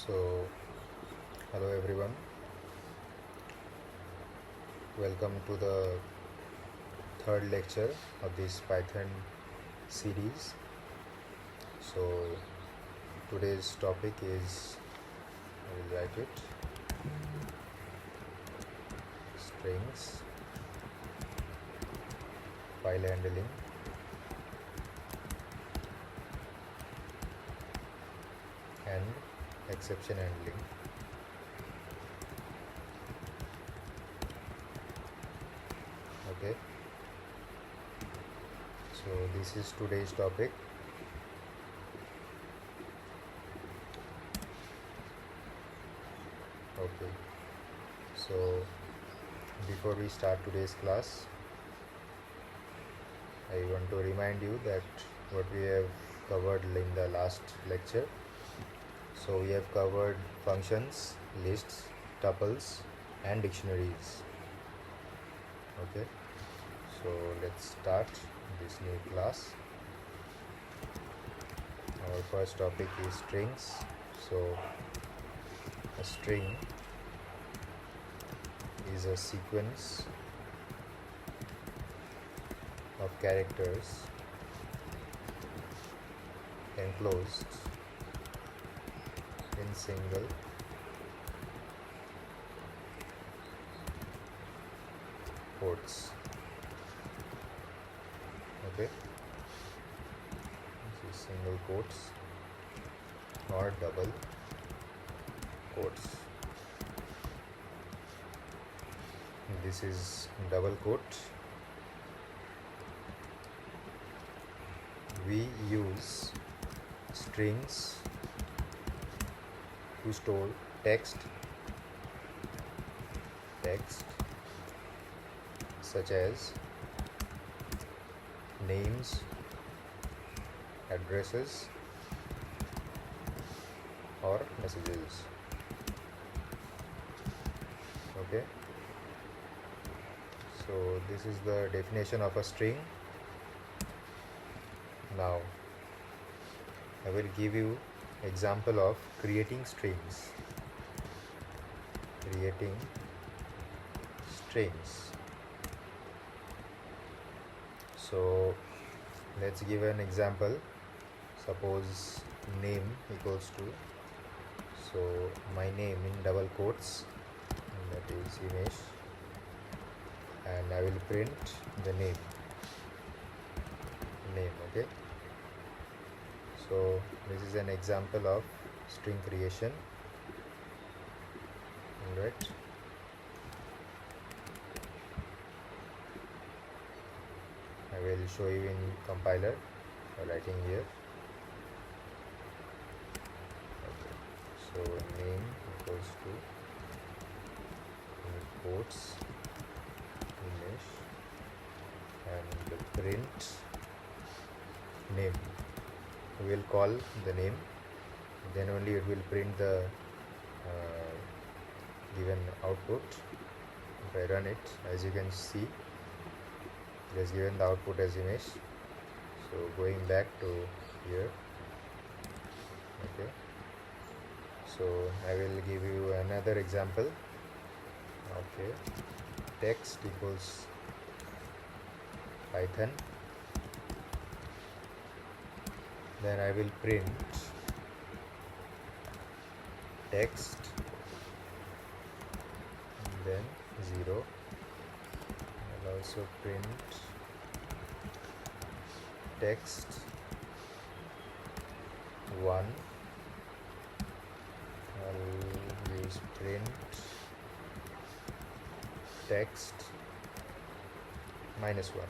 So, hello everyone, welcome to the third lecture of this Python series. So, today's topic is, I will write it, strings, file handling, and exception handling. Okay, so this is today's topic. Okay, so before we start today's class, I want to remind you that what we have covered in the last lecture. So we have covered functions, lists, tuples, and dictionaries. Okay, so let's start this new class. Our first topic is strings. So a string is a sequence of characters enclosed in single quotes. Okay, this is single quotes or double quotes. This is double quote. We use strings to store text such as names, addresses, or messages. Okay, so this is the definition of a string. Now I will give you example of creating strings. So let's give an example. Suppose name equals to, so my name in double quotes, that is Himesh, and I will print the name. Okay, so this is an example of string creation. Alright, I will show you in compiler by writing here. Okay, so name equals to, in quotes, Himesh, and print name. We will call the name, then only it will print the given output. If I run it, as you can see, it has given the output as image. So going back to here. Okay, so I will give you another example. Okay, text equals Python, then I will print text, and then 0. I'll also print text 1. I'll use print text -1.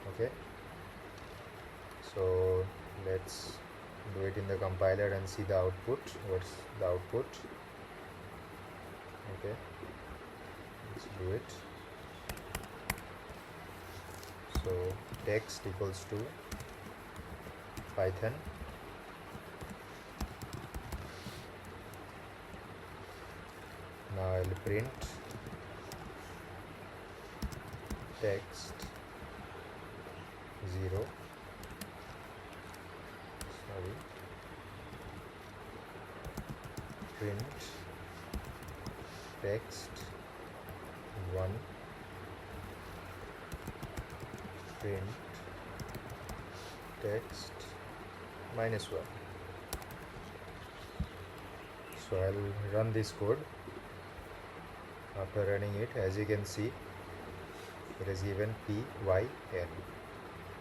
Okay, so let's do it in the compiler and see the output. What's the output? Okay, let's do it. So text equals to Python, now I'll print text 0. Sorry, print text 1, print text -1. So I'll run this code. After running it, as you can see, it is given p, y, n.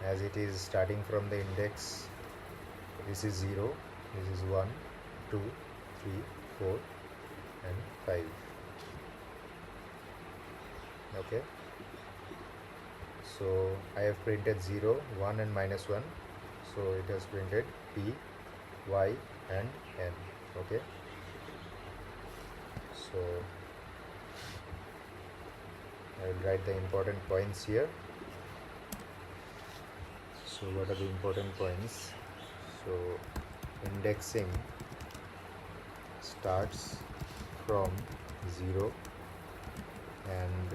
As it is starting from the index, this is 0, this is 1, 2, 3, 4 and 5. Okay, so I have printed 0, 1 and -1, so it has printed p, y and n. Okay, so I will write the important points here. So what are the important points? So indexing starts from 0 and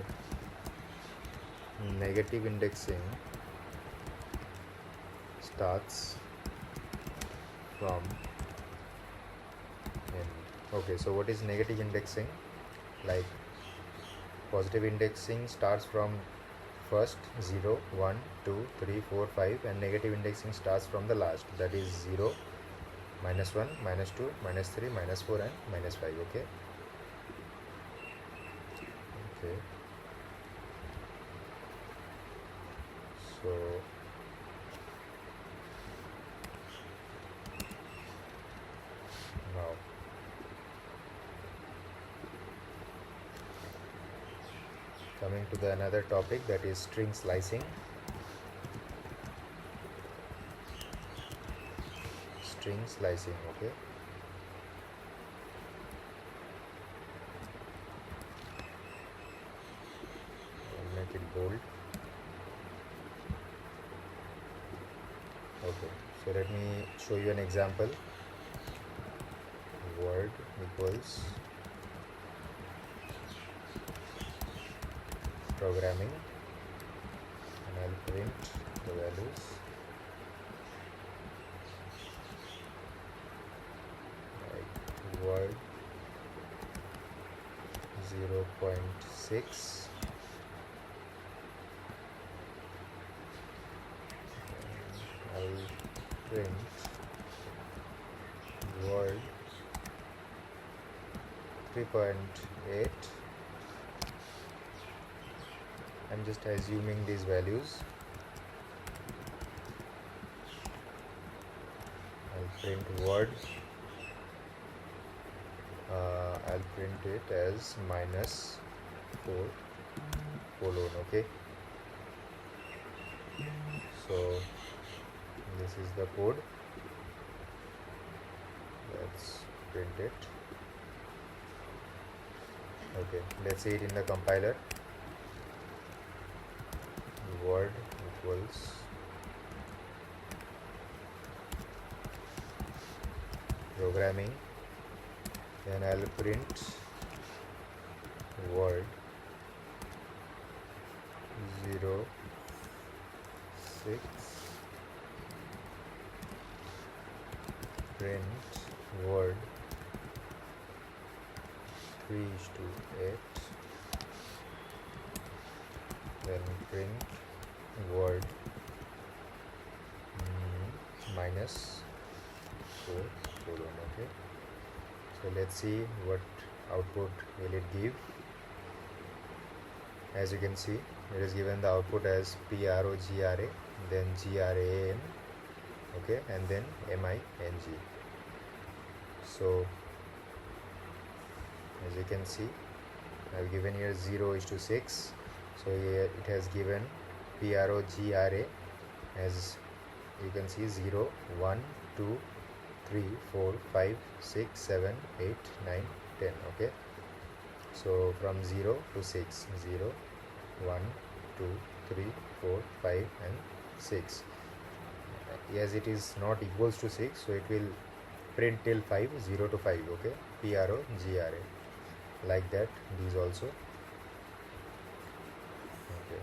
negative indexing starts from n. Okay, so what is negative indexing? Like positive indexing starts from first 0, 1, 2, 3, 4, 5 and negative indexing starts from the last, that is 0, -1, -2, -3, -4 and -5. Okay, okay, so now coming to the another topic, that is string slicing. String slicing, okay. I'll make it bold. Okay, so let me show you an example. Word equals programming and I'll print the values like word 0.6 and I'll print word 3.8. I'm just assuming these values. I'll print word. I'll print it as -4 colon. Okay. So this is the code. Let's print it. Okay. Let's see it in the compiler. Word equals programming, then I'll print word 0.6 print word 3:8, then print word -4 colon. Okay, so let's see what output will it give. As you can see, it is given the output as PROGRA, then GRAM, okay, and then MING. So as you can see, I have given here 0:6, so here it has given PROGRA as you can see 0, 1, 2, 3, 4, 5, 6, 7, 8, 9, 10. Okay, so from 0 to 6, 0, 1, 2, 3, 4, 5 and 6. As it is not equals to 6, so it will print till 5, 0 to 5. Okay, PROGRA, like that these also. Okay,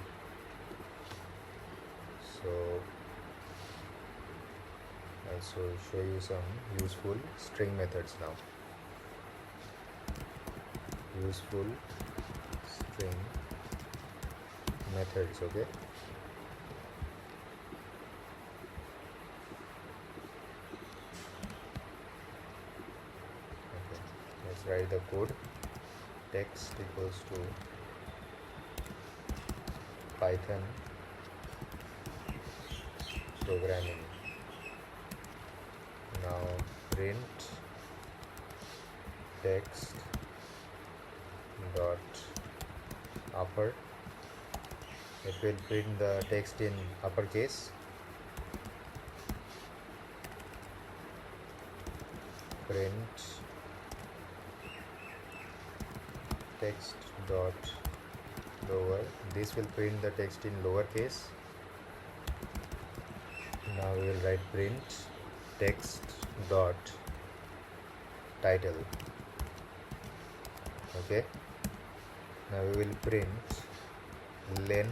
so also show you some useful string methods now. useful string methods. Okay, let's write the code. Text equals to Python programming. Now print text dot upper. It will print the text in uppercase. Print text dot lower. This will print the text in lowercase. Now we will write print text dot title. Okay, now we will print len,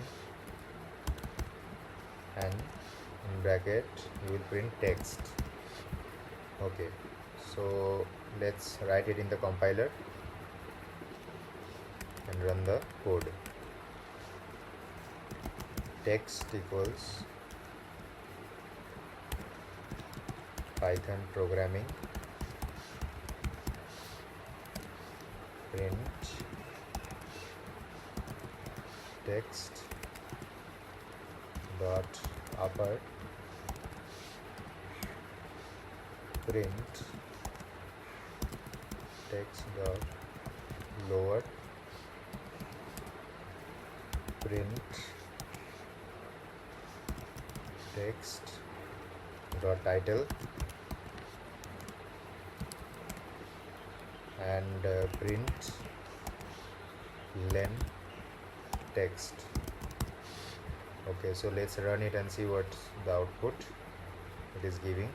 and in bracket we will print text. Okay, so let's write it in the compiler and run the code. Text equals Python programming, print text dot upper, print text dot lower, print text dot title, and print len text. Okay, so let's run it and see what the output it is giving.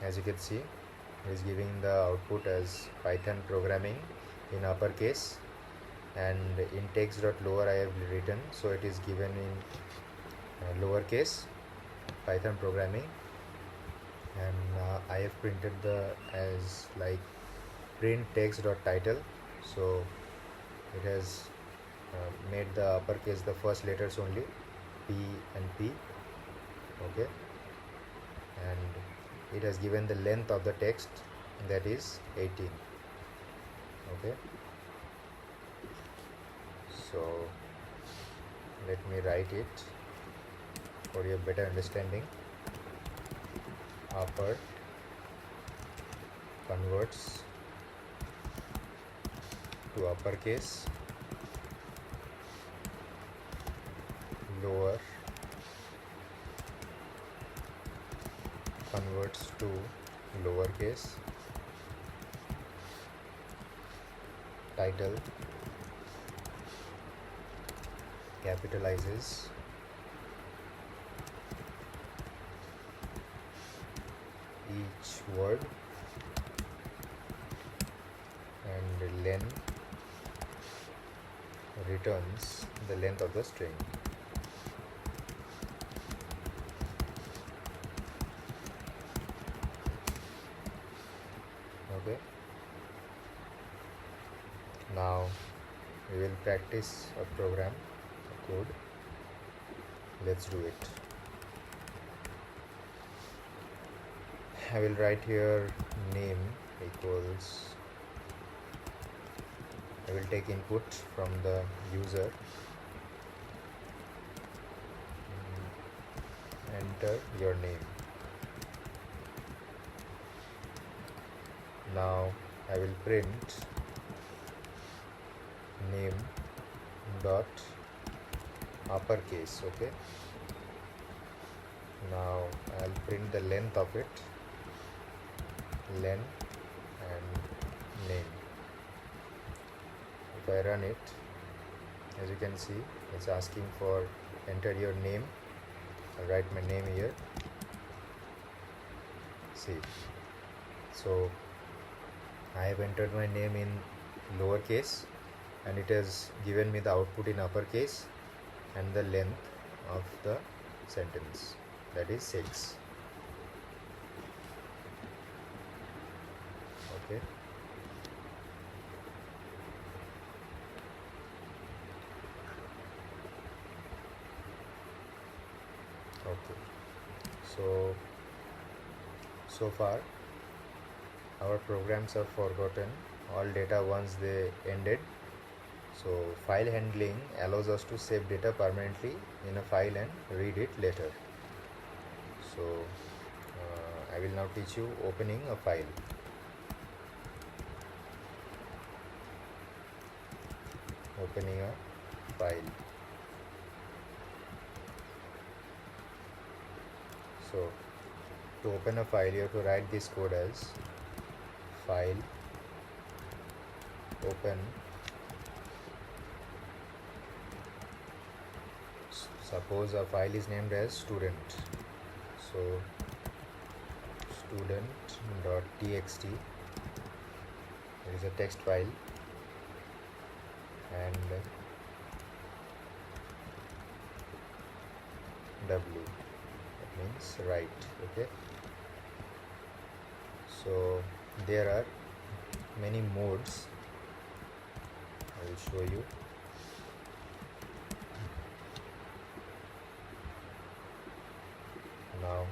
As you can see, it is giving the output as Python programming in uppercase, and in text.lower I have written, so it is given in lowercase Python programming, and I have printed the as like print text.title, so it has made the uppercase the first letters only, P and P. Okay, and it has given the length of the text, that is 18. Okay, so let me write it for your better understanding. Upper converts to uppercase, lower converts to lowercase, title capitalizes each word, and len returns the length of the string. Okay, now we will practice a program, a code. Let's do it. I will write here name equals, I will take input from the user, enter your name. Now I will print name dot uppercase. Okay, now I'll print the length of it, len and name. If I run it, as you can see, it's asking for enter your name. I'll write my name here. See, so I have entered my name in lowercase, and it has given me the output in uppercase and the length of the sentence, that is 6. Okay, So far our programs are forgotten all data once they ended. So file handling allows us to save data permanently in a file and read it later. So I will now teach you opening a file. Opening a file. So to open a file you have to write this code as file open. Suppose a file is named as student. So student.txt, it is a text file, and w, that means write. Okay, so there are many modes. I will show you. Now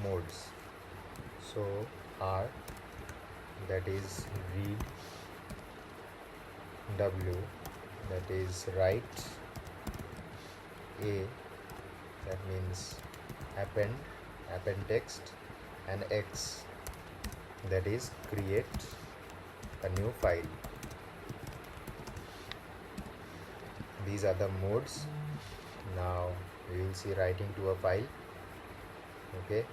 modes. So R, that is read, W, that is write, A, that means append text, and X, that is create a new file. These are the modes. Now we will see writing to a file. Okay,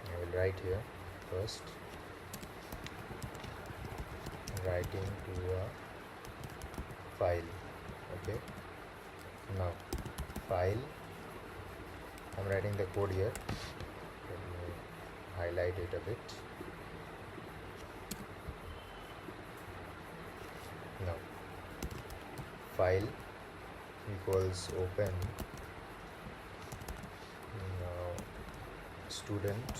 I will write here first, writing to a file. Okay, now file, I'm writing the code here. Let me highlight it a bit. Now file equals open. Now student,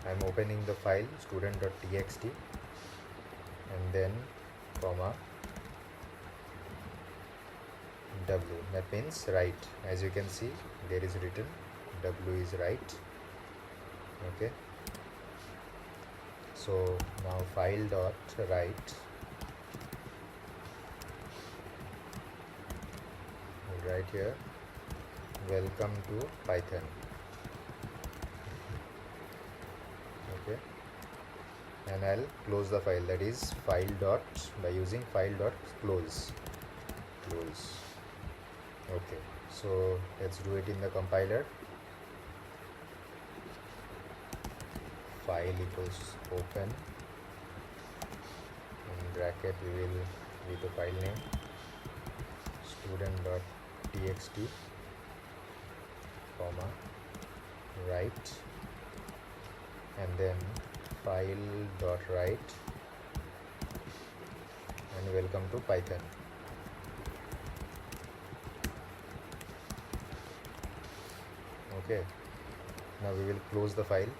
I'm opening the file student.txt, and then comma w, that means write. As you can see, there is written w is write. Okay, so now file dot write, right here, welcome to Python. Okay, and I'll close the file, that is file dot, by using file dot close. Okay, so let's do it in the compiler. File equals open, in bracket we will with the file name student.txt, comma write, and then file dot write, and welcome to Python. Okay, now we will close the file,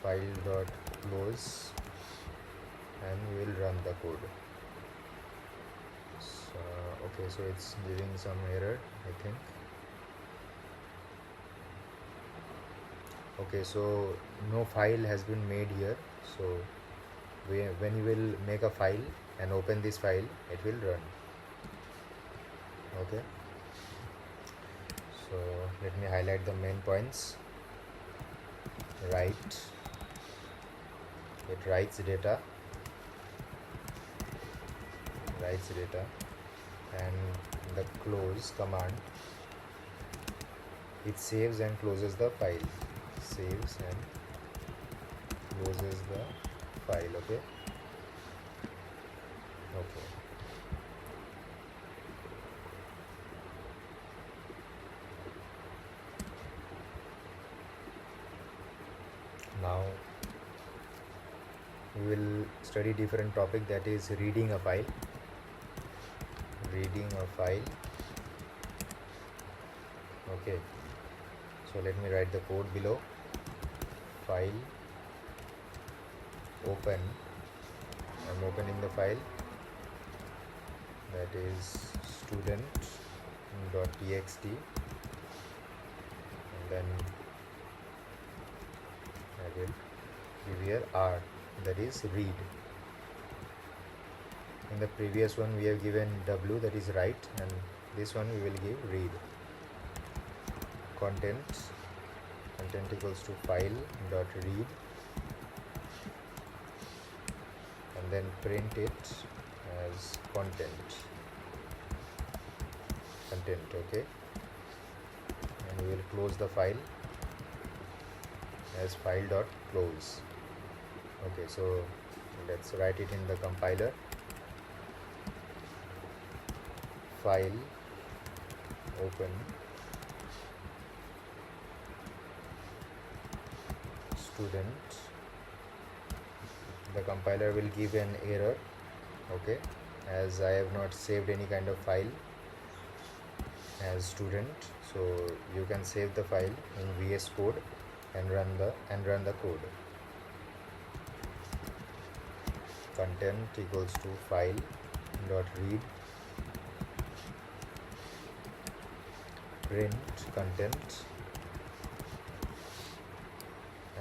file dot close, and we will run the code. So, okay, so it's giving some error, I think. Okay, so no file has been made here. So when you will make a file and open this file, it will run. Okay, so let me highlight the main points. Write, it writes data, and the close command, it saves and closes the file. Saves and closes the file. Okay, now we will study different topic, that is reading a file. Okay, so let me write the code below. File open, I'm opening the file, that is student.txt, and then I will give here R, that is read. In the previous one we have given W, that is write, and this one we will give read. Content equals to file dot read, and then print it as content, okay, and we will close the file as file dot close. Okay, so let's write it in the compiler. File open student. The compiler will give an error, okay, as I have not saved any kind of file as student. So you can save the file in VS Code and run the code. Content equals to file dot read, print content,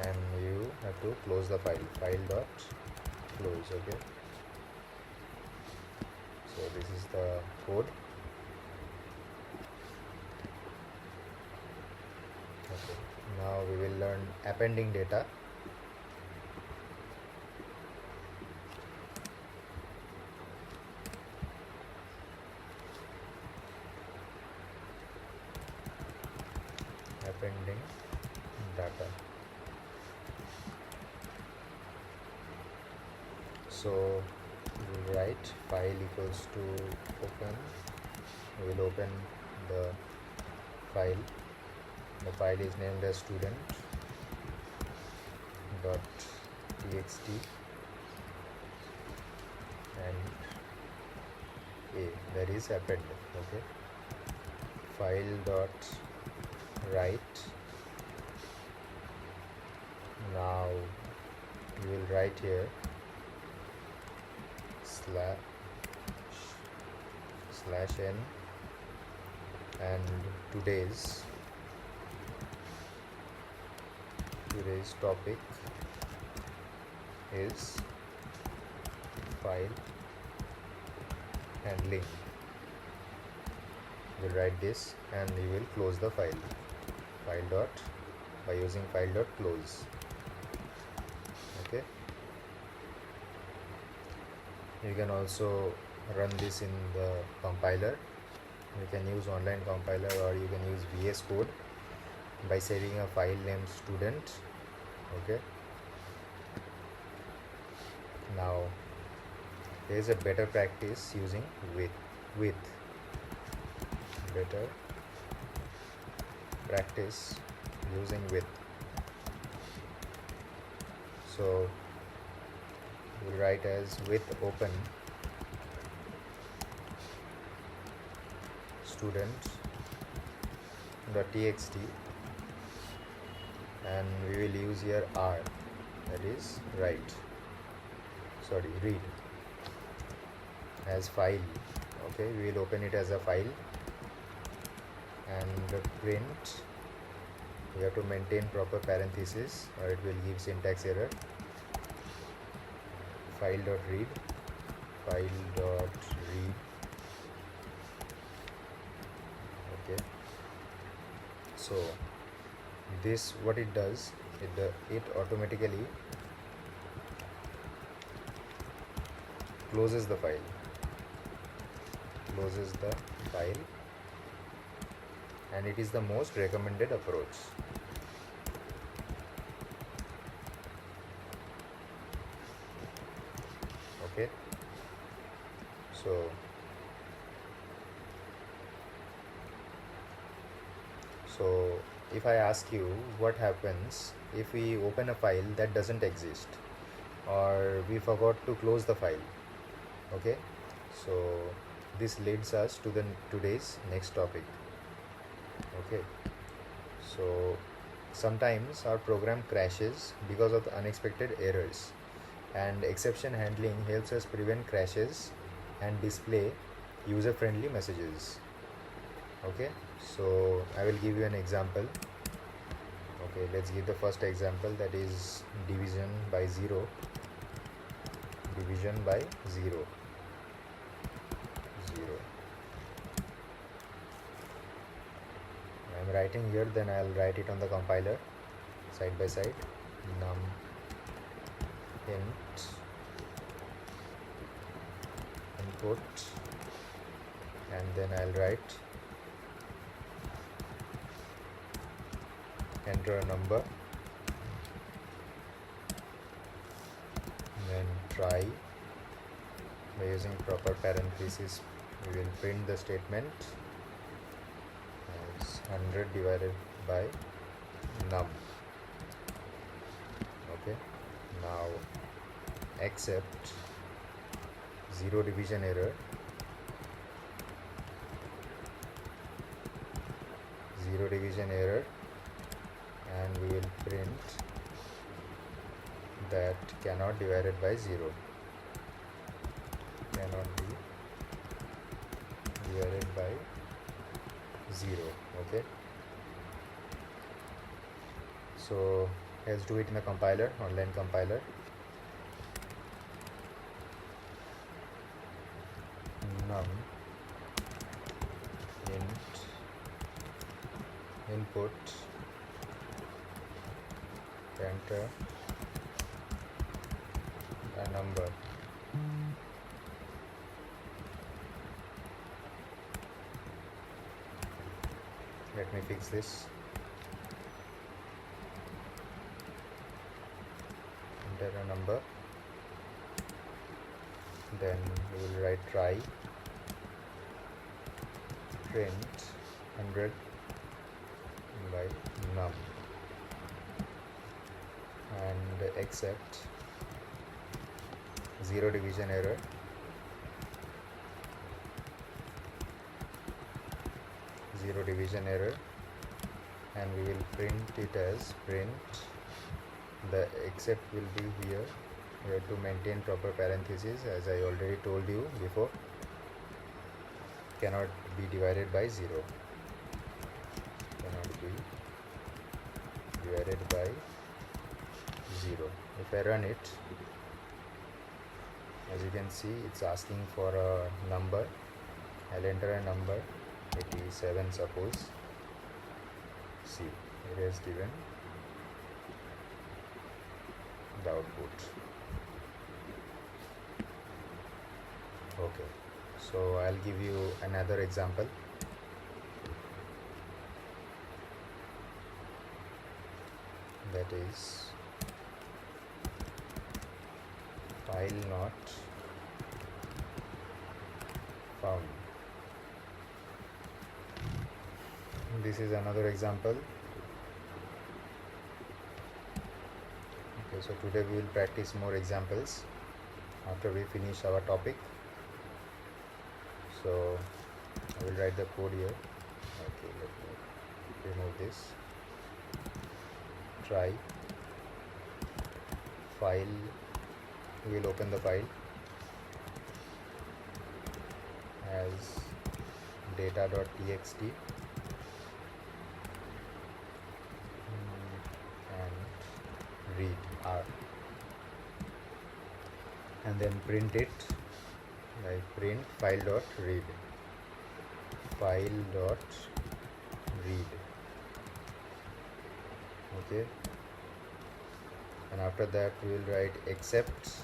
and you have to close the file dot close. Okay, so this is the code. Okay, now we will learn appending data. Appending data. So we will write file equals to open. We will open the file. The file is named as student.txt, and A, that is append. Okay, file dot write. Now we will write here slash n, and today's topic is file handling. We'll write this and we will close the file by using file dot close. Okay, you can also run this in the compiler. You can use online compiler, or you can use VS Code by saving a file named student. Okay, now there is a better practice using with better practice using with. So we'll write as with open student.txt, and we will use here R, that is read, as file. Okay, we will open it as a file, and print, we have to maintain proper parenthesis or it will give syntax error. File dot read. Okay, so this, what it does, it automatically closes the file, and it is the most recommended approach. Okay, so if I ask you what happens if we open a file that doesn't exist, or we forgot to close the file. Okay, so this leads us to today's next topic. Okay, so sometimes our program crashes because of the unexpected errors, and exception handling helps us prevent crashes and display user friendly messages. Okay, so I will give you an example. Okay, let's give the first example, that is division by 0. Division by 0. I'm writing here, then I'll write it on the compiler side by side. Num int input, and then I'll write enter a number, then try. By using proper parentheses, we will print the statement as 100 divided by num. Okay, now accept 0 division error, 0 division error, and we will print that cannot divided by 0, cannot be divided by 0. Okay, so let's do it in a compiler, online compiler. Num int input, enter a number. Let me fix this. Enter a number, then we will write try, print 100 by num, and accept 0 division error, 0 division error, and we will print it as print. The except will be here. We have to maintain proper parentheses, as I already told you before. Cannot be divided by 0. Cannot be divided by 0. If I run it, as you can see, it's asking for a number. I'll enter a number, 87 suppose. See, it has given the output. Okay, so I'll give you another example. That is file not found. This is another example. Okay, so today we will practice more examples after we finish our topic. So I will write the code here. Okay, let me remove this. Try file, we will open the file as data.txt and read R, and then print it like print file.read, file.read. Okay, and after that we will write accept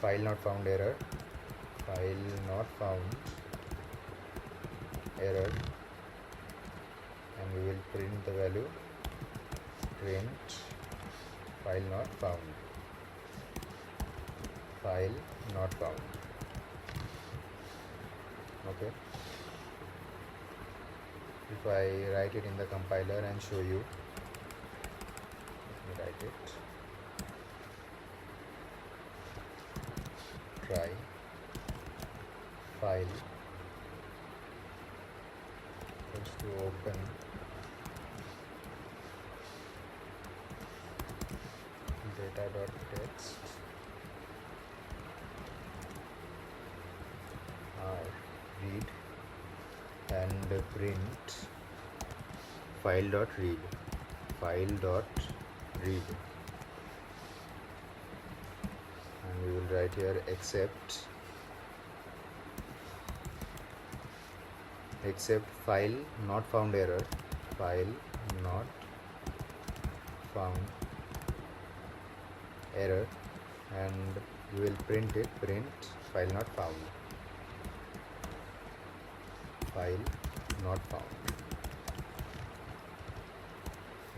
file not found error, file not found error, and we will print the value print file not found, file not found. Okay, if I write it in the compiler and show you, let me write it. Try file equals to open data.text read and print file.read and we will write here except file not found error, file not found error, and we will print file not found,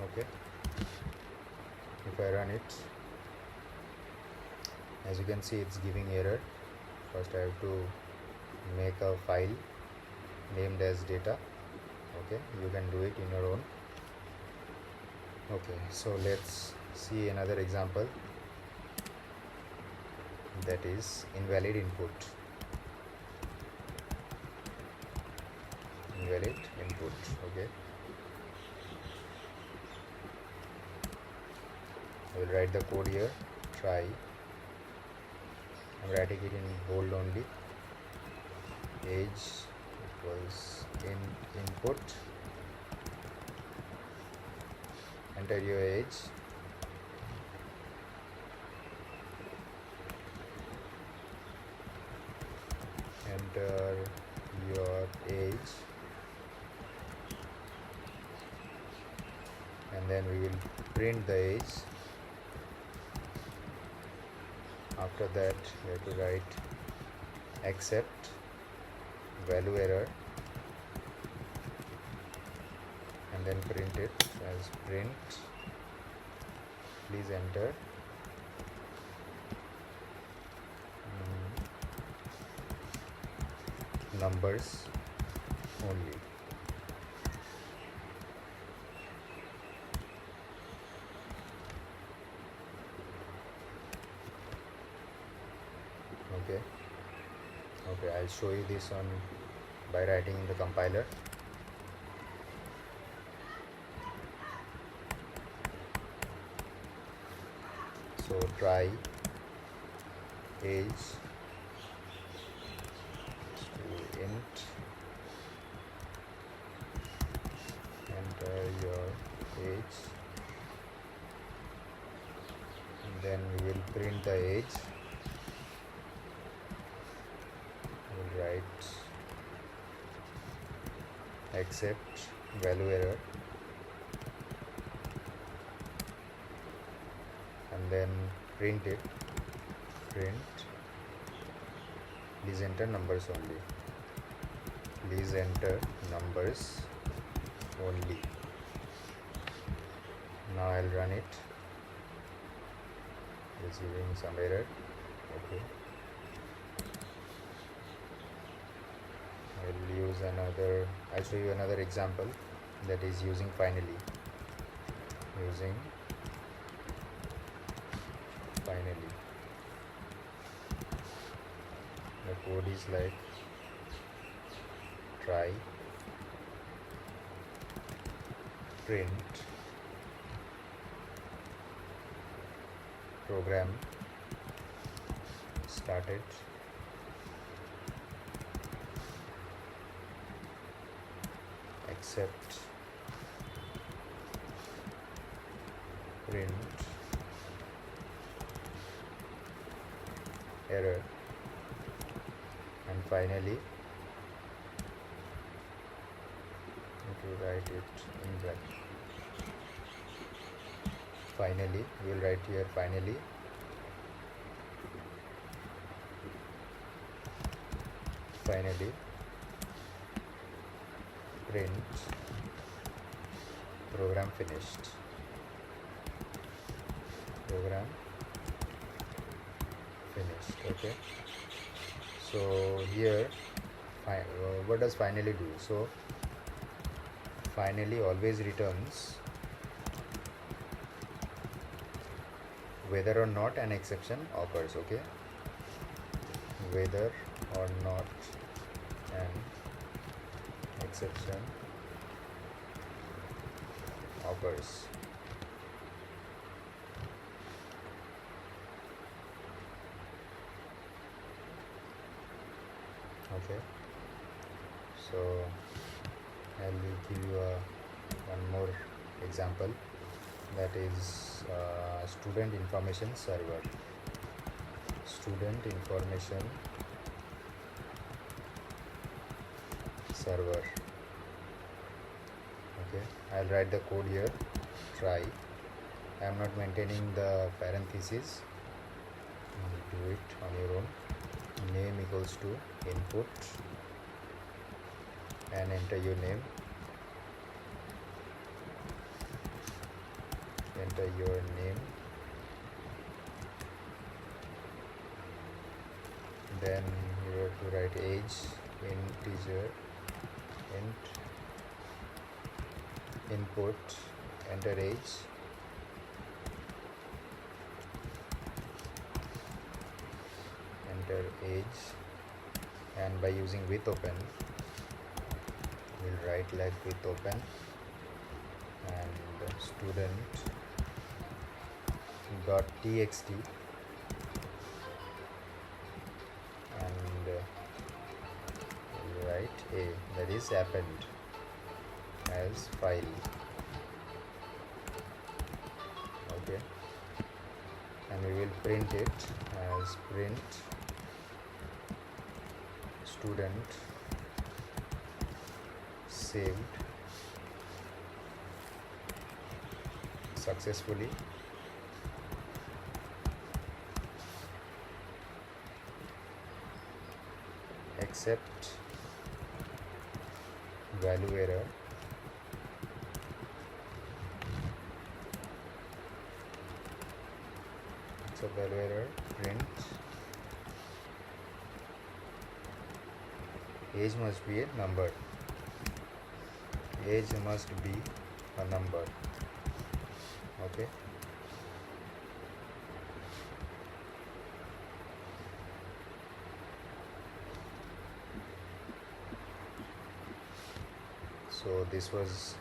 okay. If I run it, as you can see it's giving error. First I have to make a file named as data, okay. You can do it in your own. Okay, so let's see another example, that is invalid input. Okay, I will write the code here. Try, I'm writing it in bold only. Age equals input, enter your age, enter your age, and then we will print the age. After that we have to write except value error and then print it as print. Please enter numbers only. Okay, I'll show you this on by writing in the compiler. So try age to int, enter your age, and then we will print the age. We'll write except value error and then print it. Please enter numbers only. Now I'll run it. It's giving some error. Okay, I'll show you another example, that is using finally. The code is like try, print, program started, except print error, and finally to write it in bracket. Finally, we will write here finally. Print program finished. Okay, so here what does finally do? So finally always returns whether or not an exception occurs. Okay, whether or not an exception occurs. Okay, so I'll give you one more example, that is student information server. Student information server. Okay, I'll write the code here. Try. I am not maintaining the parentheses. Do it on your own. Name equals to input and enter your name. Enter your name. Then you have to write age, integer, int, input, enter age, enter age, and by using with open, we'll write like with open, and student dot txt, and we'll write a, that is append, as file. Okay, and we will print it as print student saved successfully, except value error, except value error, print age must be a number. Age must be a number. Okay, so this was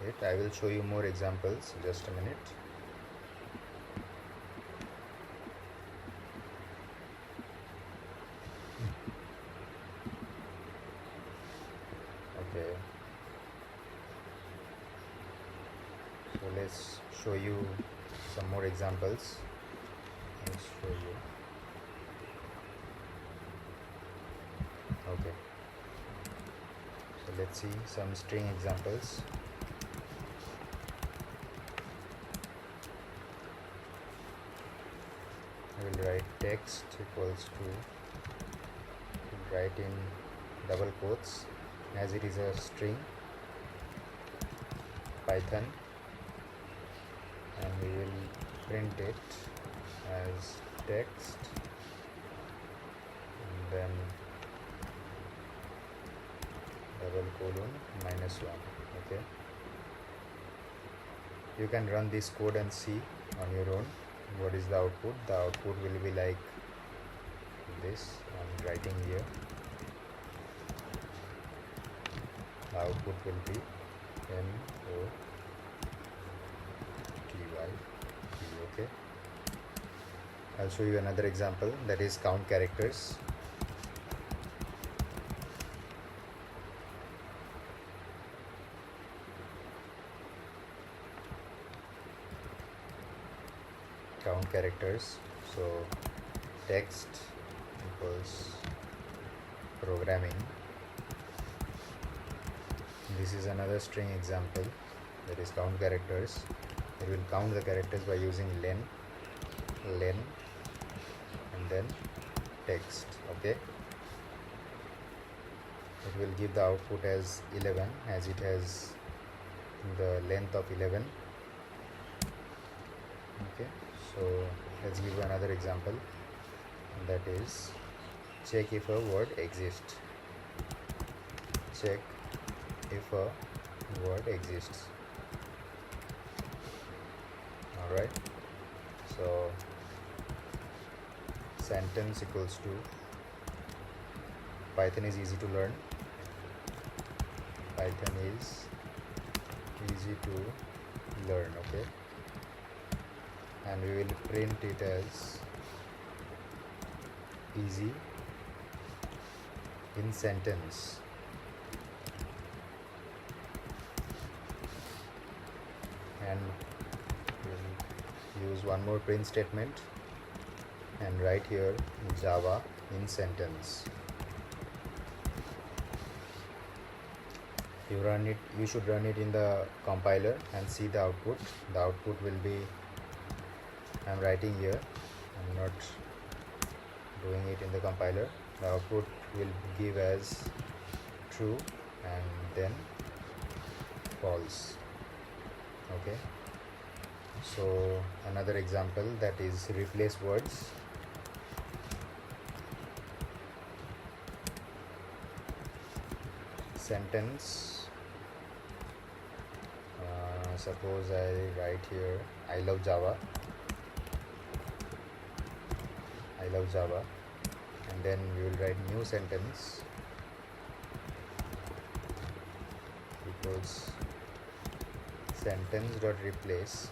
it. I will show you more examples, just a minute. Okay, so let's show you some more examples. Let's show you. Okay, so let's see some string examples. I will write text equals to, write in double quotes as it is a string, Python, and we will print it as text, and then double colon -1. Okay, you can run this code and see on your own what is the output. The output will be like this. I'm writing here. The output will be MOTY. Okay, I'll show you another example, that is count characters. Count characters. So text equals programming. This is another string example, that is count characters. It will count the characters by using len, and then text. Okay, it will give the output as 11, as it has the length of 11. Okay, so let's give another example, that is check if a word exists. Check if a word exists. Alright, so sentence equals to, Python is easy to learn. Python is easy to learn. Okay, and we will print it as easy in sentence. And we'll use one more print statement and write here Java in sentence. You should run it in the compiler and see the output. The output will be, I'm writing here, I'm not doing it in the compiler. The output will give as true and then false. Okay, so another example, that is replace words. Sentence, suppose I write here I love Java, I love Java, and then we will write new sentence equals sentence dot replace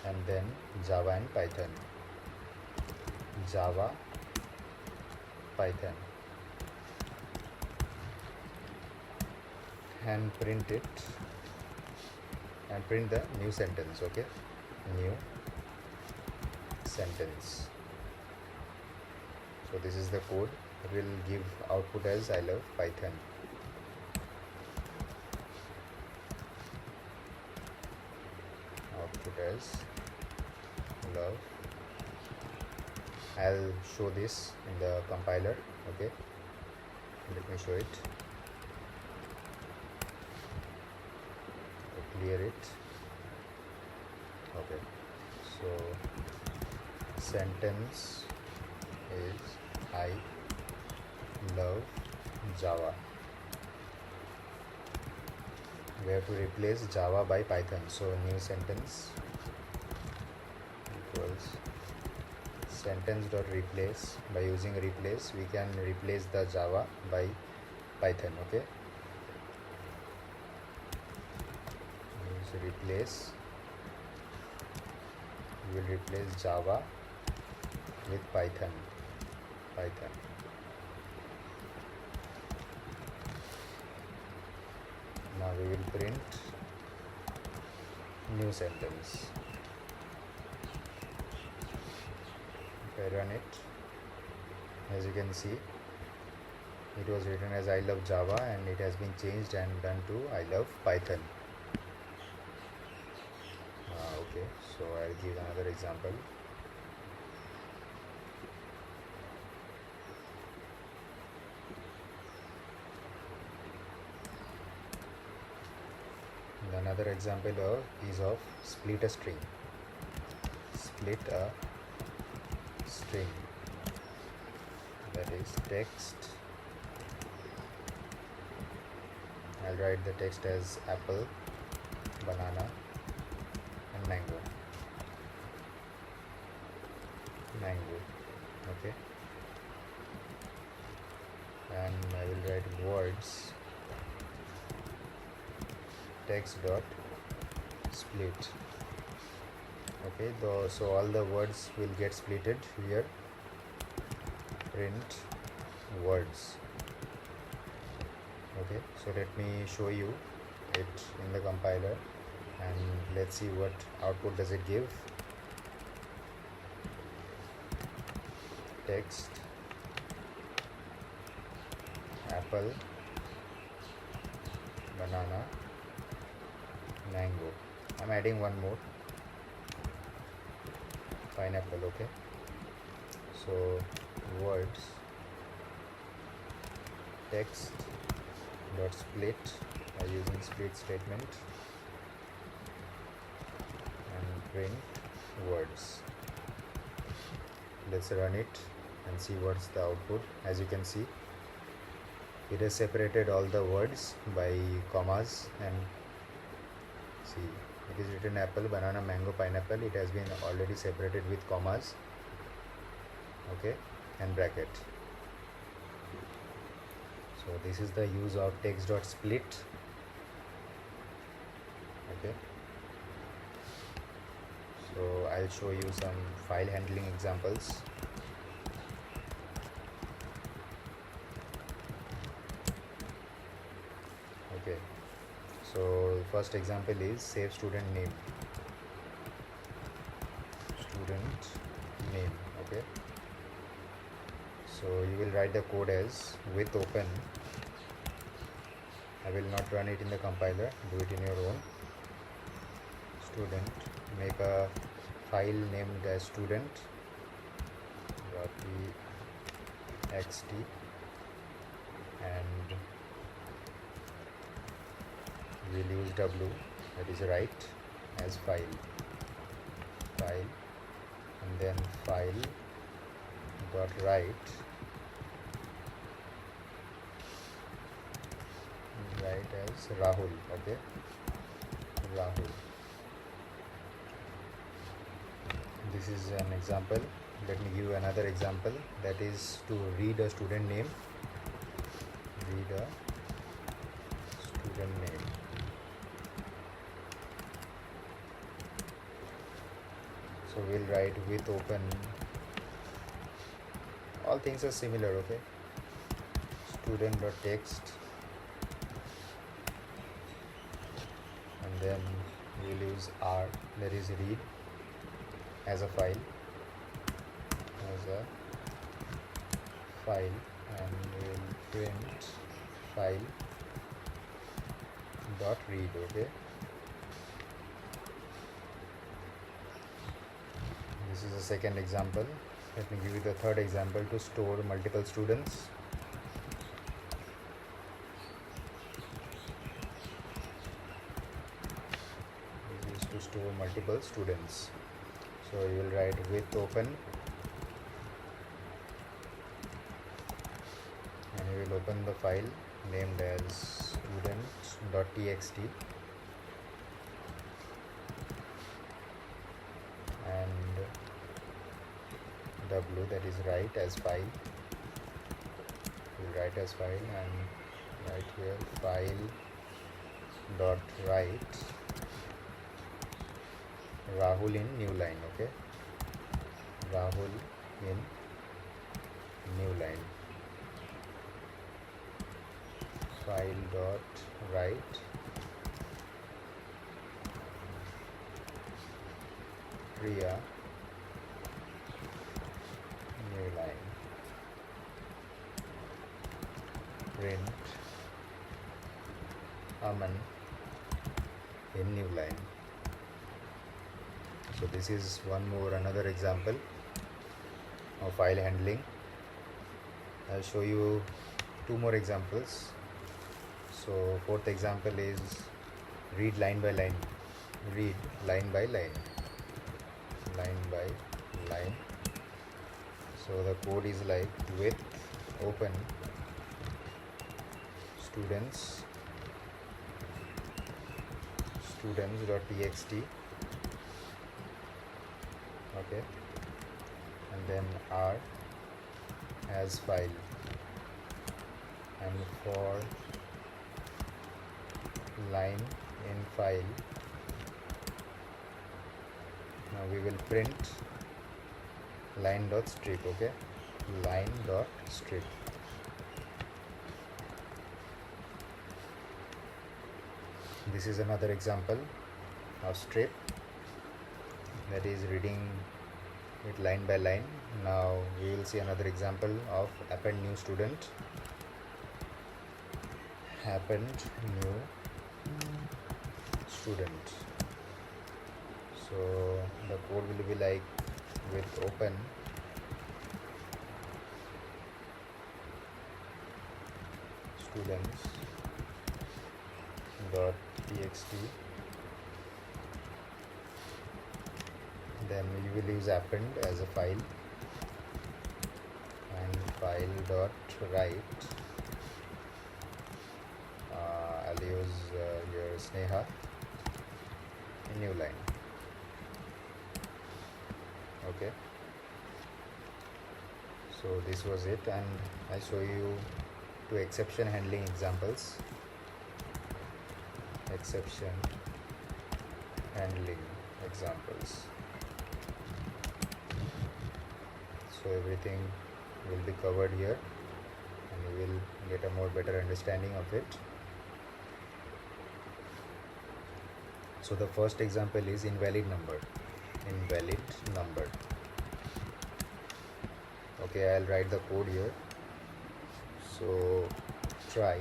and then Java and Python, Java Python, and print it and print the new sentence. Okay, new sentence. So this is the code. It will give output as I love Python. Output as love. I'll show this in the compiler. Okay, let me show it. Clear it. Okay, so sentence is I love Java. We have to replace Java by Python, so new sentence equals sentence dot replace. By using replace, we can replace the Java by Python. Okay, replace, we will replace Java with Python. Now we will print new sentence. If I run it, as you can see, it was written as I love Java and it has been changed and done to I love Python. Okay, so I'll give another example. Another example is of split a string. Split a string, that is text. I'll write the text as apple, banana and mango. Okay, and I will write words text dot split. Okay, so all the words will get splitted here. Print words. Okay, so let me show you it in the compiler and let's see what output does it give. Text apple, banana, mango. I'm adding one more, pineapple. Okay, so words text dot split by using split statement and print words. Let's run it and see what's the output. As you can see, it has separated all the words by commas, and see, it is written apple, banana, mango, pineapple. It has been already separated with commas, okay, and bracket. So this is the use of text.split. Okay, so I'll show you some file handling examples. So first example is save student name. Student name. Okay. So you will write the code as with open. I will not run it in the compiler. Do it in your own. Student. Make a file named as student.txt and we'll use w, that is write, as file, and then file dot write as Rahul. Okay, Rahul. This is an example. Let me give you another example, that is to read a student name. Read a student name. So we'll write with open. All things are similar. Okay, student.text, and then we'll use R, that is read, as a file, and we'll print file dot read. Okay, this is the second example. Let me give you the third example, to store multiple students. This is to store multiple students. So you will write with open, and you will open the file named as student.txt, and w, that is write as file. You will write as file and write here file dot write Rahul in new line. Okay, Rahul in new line. File dot write Priya, new line. Print Aman in new line. So this is another example of file handling. I'll show you two more examples. So fourth example is read line by line. Read line by line. So the code is like with open students.txt. Okay, and then R as file, and for line in file, now we will print line.strip. Okay, line.strip. This is another example of strip, that is reading it line by line. Now we will see another example of append new student. Append new student. So the code will be like with open students.txt, then you will use append as a file, and file dot write I'll use your Sneha in new line. Okay, so this was it, and I show you two exception handling examples. Exception handling examples. So everything will be covered here, and you will get a more better understanding of it. So the first example is invalid number. Invalid number. Okay, I'll write the code here. So try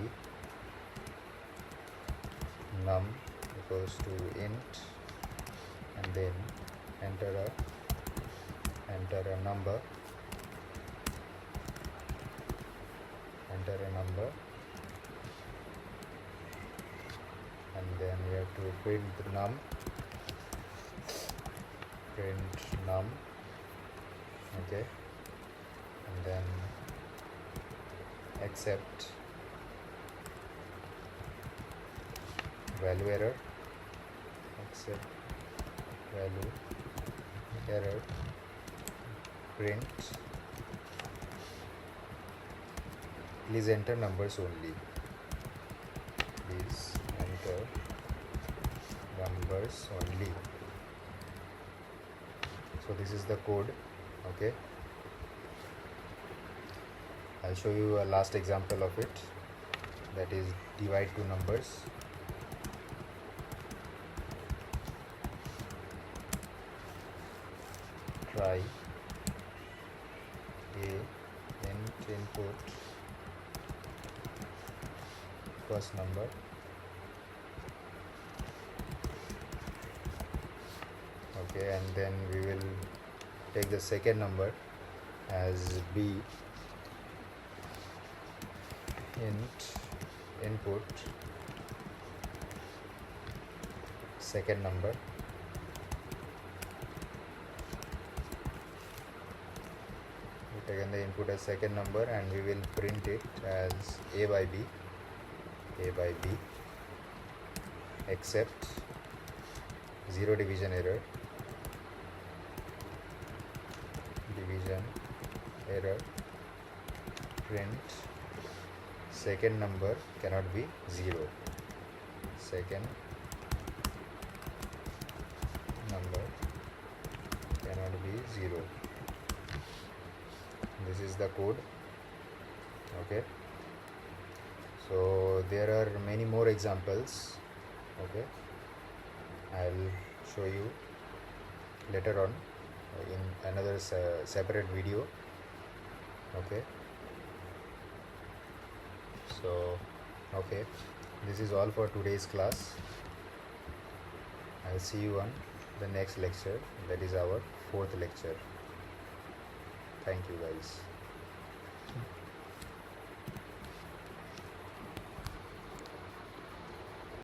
num equals to int, and then enter a number, and then we have to print num, okay, and then accept value error, print, please enter numbers only, so this is the code. Okay, I'll show you a last example of it, that is divide two numbers. Try int input first number, okay, and then we will take the second number as b, int input second number, we take the input as second number, and we will print it as a by b, except zero division error, print second number cannot be zero, This is the code. Okay, so there are many more examples. Okay, I'll show you later on in another separate video. Okay, so okay, this is all for today's class. I'll see you on the next lecture, that is our fourth lecture. Thank you guys.